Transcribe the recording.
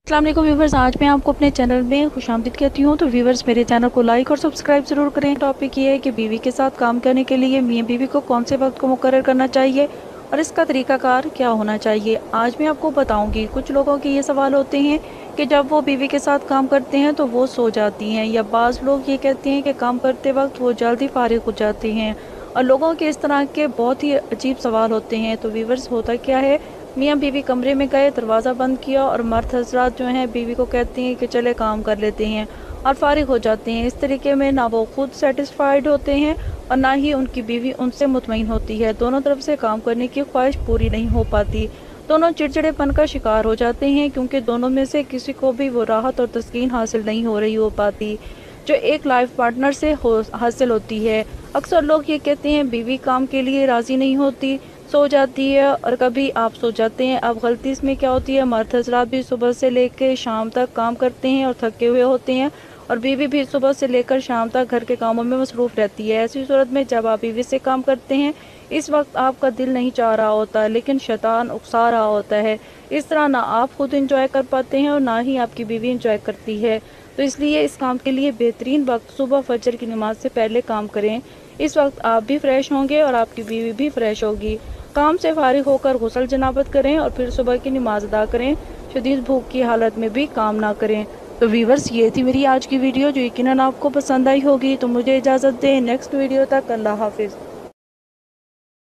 अस्सलाम वालेकुम व्यूवर्स, आज मैं आपको अपने चैनल में खुशामदीद कहती हूँ। तो व्यूवर्स, मेरे चैनल को लाइक और सब्सक्राइब ज़रूर करें। टॉपिक ये है कि बीवी के साथ काम करने के लिए मियाँ बीवी को कौन से वक्त को मुकर्रर करना चाहिए और इसका तरीकाकार क्या होना चाहिए। आज मैं आपको बताऊंगी। कुछ लोगों के ये सवाल होते हैं कि जब वो बीवी के साथ काम करते हैं तो वो सो जाती हैं, या बाज़ लोग ये कहते हैं कि काम करते वक्त वो जल्दी फारिग हो जाते हैं। और लोगों के इस तरह के बहुत ही अजीब सवाल होते हैं। तो व्यूवर्स, होता क्या है, मियाँ बीवी कमरे में गए, दरवाज़ा बंद किया और मर्द हजरात जो हैं बीवी को कहती हैं कि चले काम कर लेते हैं और फारिग हो जाते हैं। इस तरीके में ना वो खुद सेटिस्फाइड होते हैं और ना ही उनकी बीवी उनसे मुतमईन होती है। दोनों तरफ से काम करने की ख्वाहिश पूरी नहीं हो पाती। दोनों चिड़चिड़ेपन का शिकार हो जाते हैं, क्योंकि दोनों में से किसी को भी वो राहत और तस्कीन हासिल नहीं हो पाती जो एक लाइफ पार्टनर से हासिल होती है। अक्सर लोग ये कहते हैं बीवी काम के लिए राज़ी नहीं होती, सो जाती है, और कभी आप सो जाते हैं। अब गलती इसमें क्या होती है, मर्द हजरात भी सुबह से लेकर शाम तक काम करते हैं और थके हुए होते हैं, और बीवी भी सुबह से लेकर शाम तक घर के कामों में मसरूफ़ रहती है। ऐसी सूरत में जब आप बीवी से काम करते हैं, इस वक्त आपका दिल नहीं चाह रहा होता, लेकिन शैतान उकसा रहा होता है। इस तरह ना आप खुद इंजॉय कर पाते हैं और ना ही आपकी बीवी इंजॉय करती है। तो इसलिए इस काम के लिए बेहतरीन वक्त सुबह फजर की नमाज से पहले काम करें। इस वक्त आप भी फ्रेश होंगे और आपकी बीवी भी फ्रेश होगी। काम से फारिग होकर गुस्ल जनाबत करें और फिर सुबह की नमाज अदा करें। शदीद भूख की हालत में भी काम ना करें। तो व्यूवर्स, ये थी मेरी आज की वीडियो जो यकीनन आपको पसंद आई होगी। तो मुझे इजाज़त दें, नेक्स्ट वीडियो तक अल्लाह हाफिज़।